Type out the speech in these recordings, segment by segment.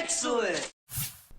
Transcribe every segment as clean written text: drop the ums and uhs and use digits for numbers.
Excellent!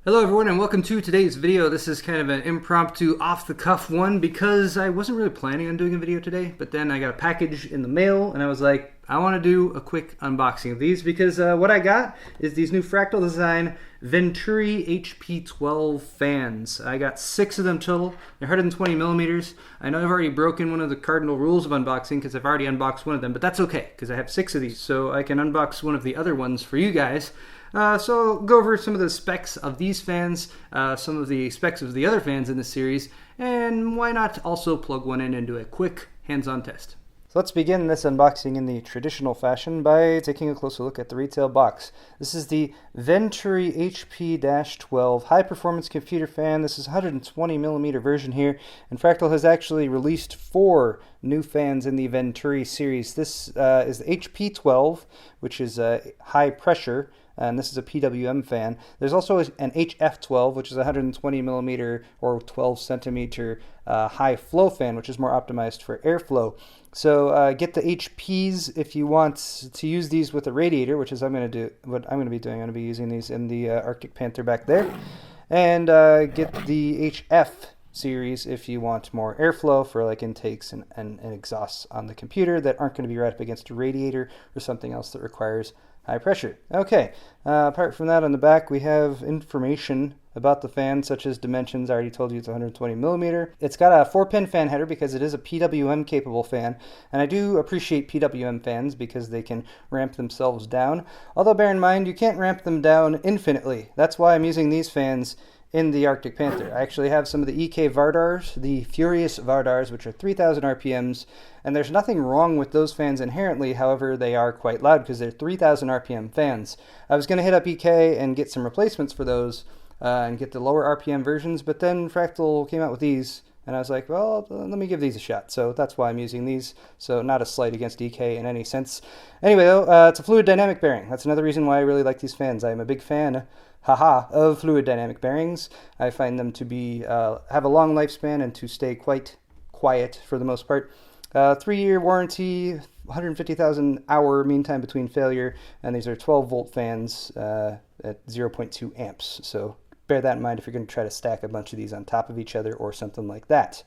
Hello everyone and welcome to today's video. This is kind of an impromptu off-the-cuff one because I wasn't really planning on doing a video today, but then I got a package in the mail and I was like, I want to do a quick unboxing of these because what I got is these new Fractal Design Venturi HP-12 fans. I got 6 of them total. They're 120 millimeters. I know I've already broken one of the cardinal rules of unboxing because I've already unboxed one of them, but that's okay because I have 6 of these, so I can unbox one of the other ones for you guys. So I'll go over some of the specs of these fans, some of the specs of the other fans in this series, and why not also plug one in and do a quick hands-on test. So let's begin this unboxing in the traditional fashion by taking a closer look at the retail box. This is the Venturi HP-12 high-performance computer fan. This is a 120 millimeter version here, and Fractal has actually released 4 new fans in the Venturi series. This is the HP-12, which is high pressure, and this is a PWM fan. There's also an HF-12, which is a 120 millimeter or 12 centimeter high flow fan, which is more optimized for airflow. So get the HPs if you want to use these with a radiator, which is what I'm going to be doing. I'm going to be using these in the Arctic Panther back there. And get the HF series if you want more airflow for like intakes and exhausts on the computer that aren't going to be right up against a radiator or something else that requires high pressure. Okay, apart from that, on the back we have information about the fan, such as dimensions. I already told you it's 120 millimeter. It's got a 4-pin fan header because it is a PWM capable fan, and I do appreciate PWM fans because they can ramp themselves down. Although bear in mind, you can't ramp them down infinitely. That's why I'm using these fans in the Arctic Panther. I actually have some of the EK Vardars, the Furious Vardars, which are 3,000 RPMs, and there's nothing wrong with those fans inherently. However, they are quite loud because they're 3,000 RPM fans. I was going to hit up EK and get some replacements for those and get the lower RPM versions, but then Fractal came out with these, and I was like, well, let me give these a shot. So that's why I'm using these. So not a slight against EK in any sense. Anyway, though, it's a fluid dynamic bearing. That's another reason why I really like these fans. I am a big fan of fluid dynamic bearings. I find them to be have a long lifespan and to stay quite quiet for the most part. 3-year warranty, 150,000 hour mean time between failure, and these are 12 volt fans at 0.2 amps. So bear that in mind if you're going to try to stack a bunch of these on top of each other or something like that.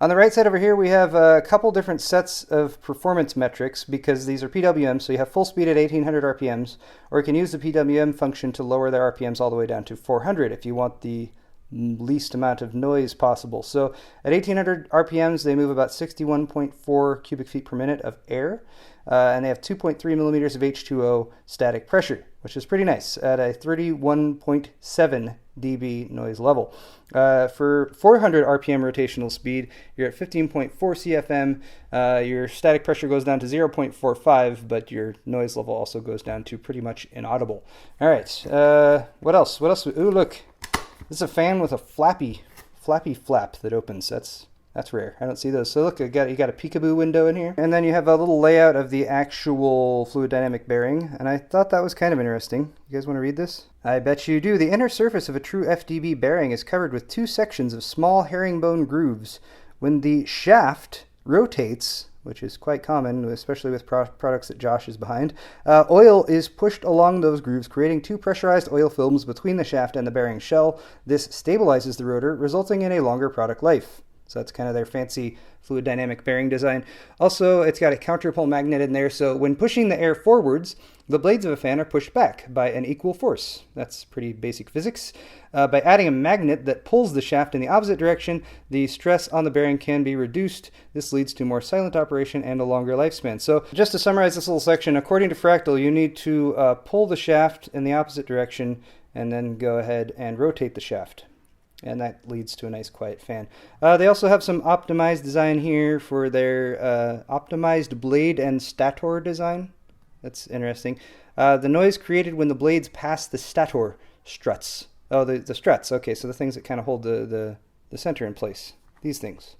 On the right side over here, we have a couple different sets of performance metrics because these are PWM, so you have full speed at 1800 RPMs, or you can use the PWM function to lower their RPMs all the way down to 400 if you want the least amount of noise possible. So at 1800 RPMs, they move about 61.4 cubic feet per minute of air, and they have 2.3 millimeters of H2O static pressure, which is pretty nice at a 31.7 dB noise level. For 400 RPM rotational speed, you're at 15.4 CFM. Your static pressure goes down to 0.45, but your noise level also goes down to pretty much inaudible. All right, what else? Ooh, look, this is a fan with a flappy flap that opens. That's rare. I don't see those. So look, you got a peekaboo window in here. And then you have a little layout of the actual fluid dynamic bearing. And I thought that was kind of interesting. You guys want to read this? I bet you do. The inner surface of a true FDB bearing is covered with 2 sections of small herringbone grooves. When the shaft rotates, which is quite common, especially with products that Josh is behind, oil is pushed along those grooves, creating 2 pressurized oil films between the shaft and the bearing shell. This stabilizes the rotor, resulting in a longer product life. So that's kind of their fancy fluid dynamic bearing design. Also, it's got a counterpole magnet in there, so when pushing the air forwards, the blades of a fan are pushed back by an equal force. That's pretty basic physics. By adding a magnet that pulls the shaft in the opposite direction, the stress on the bearing can be reduced. This leads to more silent operation and a longer lifespan. So just to summarize this little section, according to Fractal, you need to pull the shaft in the opposite direction and then go ahead and rotate the shaft. And that leads to a nice quiet fan. They also have some optimized design here for their optimized blade and stator design. That's interesting. The noise created when the blades pass the stator struts. Oh, the struts. Okay, so the things that kind of hold the center in place. These things.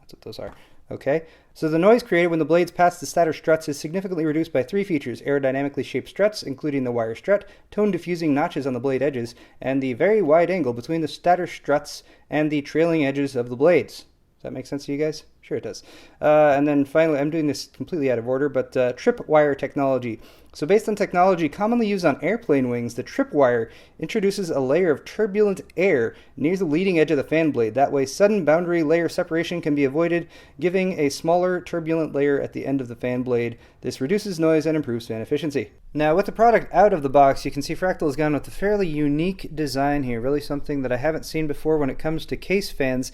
That's what those are. Okay, so the noise created when the blades pass the stator struts is significantly reduced by 3 features: aerodynamically shaped struts, including the wire strut, tone diffusing notches on the blade edges, and the very wide angle between the stator struts and the trailing edges of the blades. Does that make sense to you guys? Sure it does. And then finally, I'm doing this completely out of order, but tripwire technology. So based on technology commonly used on airplane wings, the tripwire introduces a layer of turbulent air near the leading edge of the fan blade. That way, sudden boundary layer separation can be avoided, giving a smaller turbulent layer at the end of the fan blade. This reduces noise and improves fan efficiency. Now, with the product out of the box, you can see Fractal has gone with a fairly unique design here, really something that I haven't seen before when it comes to case fans.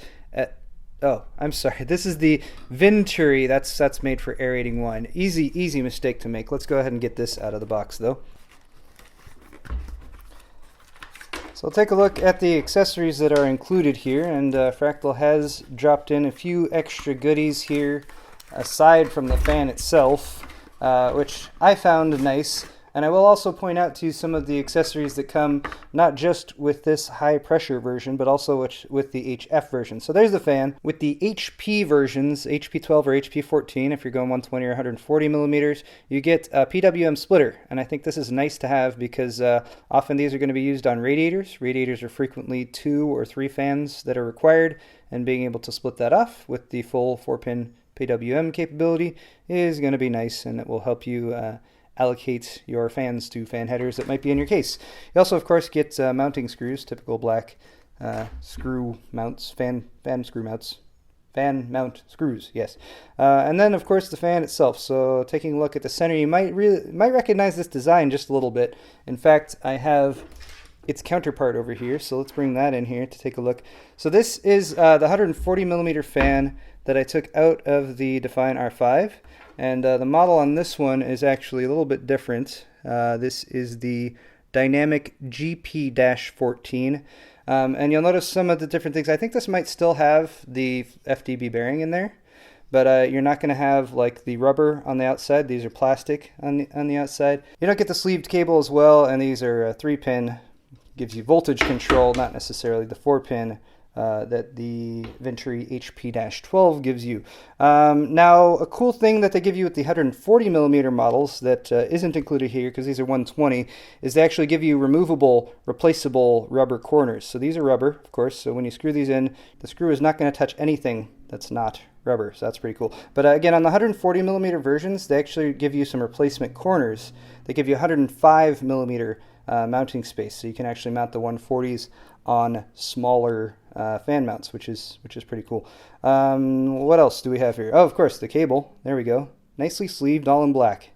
Oh, I'm sorry. This is the Venturi. That's made for aerating wine. Easy mistake to make. Let's go ahead and get this out of the box, though. So we'll take a look at the accessories that are included here, and Fractal has dropped in a few extra goodies here, aside from the fan itself, which I found nice. And I will also point out to you some of the accessories that come not just with this high pressure version, but also with the HF version. So there's the fan. With the HP versions, HP-12 or HP-14, if you're going 120 or 140 millimeters, you get a PWM splitter. And I think this is nice to have because often these are going to be used on radiators. Radiators are frequently 2 or 3 fans that are required, and being able to split that off with the full 4-pin PWM capability is going to be nice, and it will help you allocate your fans to fan headers that might be in your case. You also, of course, get mounting screws, typical black screw mounts, fan screw mounts, fan mount screws, yes. And then, of course, the fan itself. So taking a look at the center, you might recognize this design just a little bit. In fact, I have its counterpart over here, so let's bring that in here to take a look. So this is the 140 millimeter fan that I took out of the Define R5. And the model on this one is actually a little bit different. This is the Dynamic GP-14. And you'll notice some of the different things. I think this might still have the FDB bearing in there, but you're not going to have like the rubber on the outside. These are plastic on the outside. You don't get the sleeved cable as well, and these are 3-pin. Gives you voltage control, not necessarily the 4-pin. That the Venturi HP-12 gives you. Now, a cool thing that they give you with the 140 millimeter models that isn't included here because these are 120 is they actually give you removable, replaceable rubber corners. So these are rubber, of course, so when you screw these in, the screw is not going to touch anything that's not rubber, so that's pretty cool. But again, on the 140 millimeter versions, they actually give you some replacement corners. They give you 105 millimeter mounting space, so you can actually mount the 140s on smaller fan mounts, which is pretty cool. What else do we have here? Oh, of course, the cable. There we go. Nicely sleeved, all in black.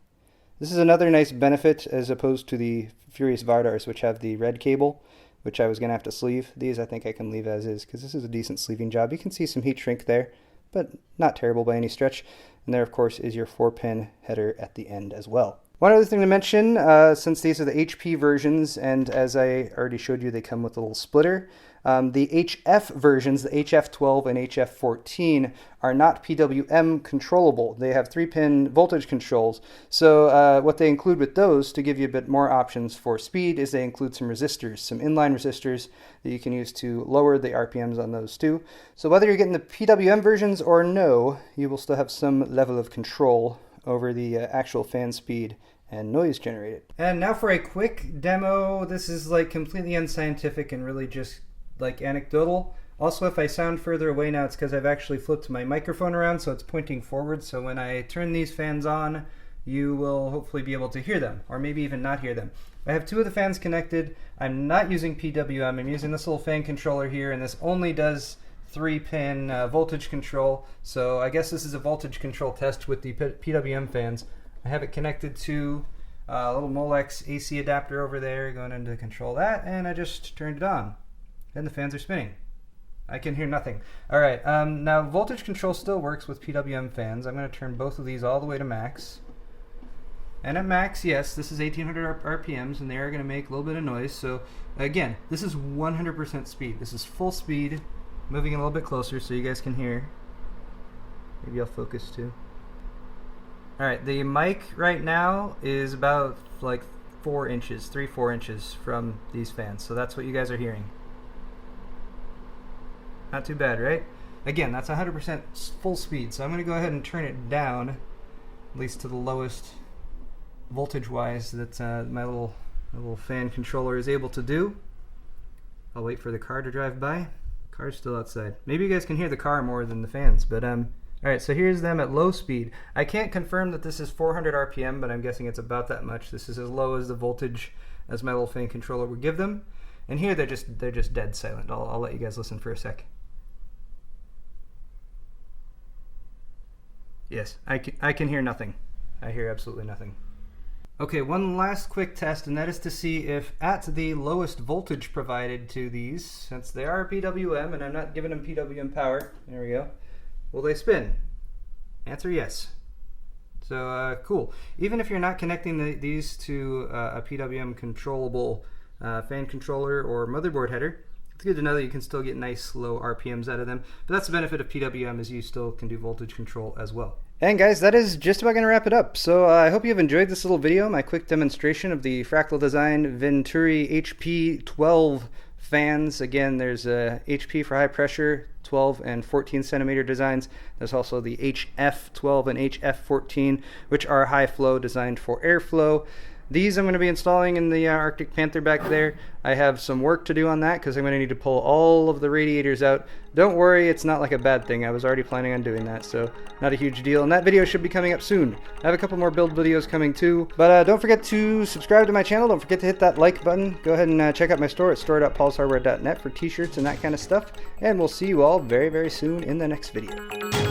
This is another nice benefit as opposed to the Furious Vardars, which have the red cable, which I was going to have to sleeve. These I think I can leave as is because this is a decent sleeving job. You can see some heat shrink there, but not terrible by any stretch. And there, of course, is your 4-pin header at the end as well. One other thing to mention, since these are the HP versions, and as I already showed you, they come with a little splitter. The HF versions, the HF-12 and HF-14, are not PWM controllable. They have 3-pin voltage controls. So what they include with those, to give you a bit more options for speed, is they include some resistors, some inline resistors that you can use to lower the RPMs on those too. So whether you're getting the PWM versions or no, you will still have some level of control over the actual fan speed and noise generated. And now for a quick demo. This is like completely unscientific and really just like anecdotal. Also, if I sound further away now, it's because I've actually flipped my microphone around so it's pointing forward, so when I turn these fans on, you will hopefully be able to hear them, or maybe even not hear them. I have 2 of the fans connected. I'm not using PWM. I'm using this little fan controller here, and this only does 3-pin voltage control. So I guess this is a voltage control test with the PWM fans. I have it connected to a little Molex AC adapter over there going in to control that, and I just turned it on. And the fans are spinning. I can hear nothing. All right, now voltage control still works with PWM fans. I'm going to turn both of these all the way to max. And at max, yes, this is 1800 RPMs, and they are going to make a little bit of noise. So again, this is 100% speed. This is full speed. Moving a little bit closer so you guys can hear. Maybe I'll focus too. All right, the mic right now is about like 4 inches, 3-4 inches from these fans. So that's what you guys are hearing. Not too bad, right? Again, that's 100% full speed. So I'm going to go ahead and turn it down, at least to the lowest voltage-wise that my little fan controller is able to do. I'll wait for the car to drive by. Car's still outside. Maybe you guys can hear the car more than the fans, but alright, so here's them at low speed. I can't confirm that this is 400 RPM, but I'm guessing it's about that much. This is as low as the voltage as my little fan controller would give them. And here they're just dead silent. I'll let you guys listen for a sec. Yes, I can hear nothing. I hear absolutely nothing. Okay, one last quick test, and that is to see if at the lowest voltage provided to these, since they are PWM and I'm not giving them PWM power, there we go, will they spin? Answer yes. So cool. Even if you're not connecting these to a PWM controllable fan controller or motherboard header, it's good to know that you can still get nice low RPMs out of them. But that's the benefit of PWM, is you still can do voltage control as well. And guys, that is just about going to wrap it up. So I hope you've enjoyed this little video, my quick demonstration of the Fractal Design Venturi HP-12 fans. Again, there's HP for high pressure, 12 and 14 centimeter designs. There's also the HF-12 and HF-14, which are high flow, designed for airflow. These I'm going to be installing in the Arctic Panther back there. I have some work to do on that because I'm going to need to pull all of the radiators out. Don't worry, it's not like a bad thing. I was already planning on doing that, so not a huge deal. And that video should be coming up soon. I have a couple more build videos coming too. But don't forget to subscribe to my channel. Don't forget to hit that like button. Go ahead and check out my store at store.paulshardware.net for t-shirts and that kind of stuff. And we'll see you all very, very soon in the next video.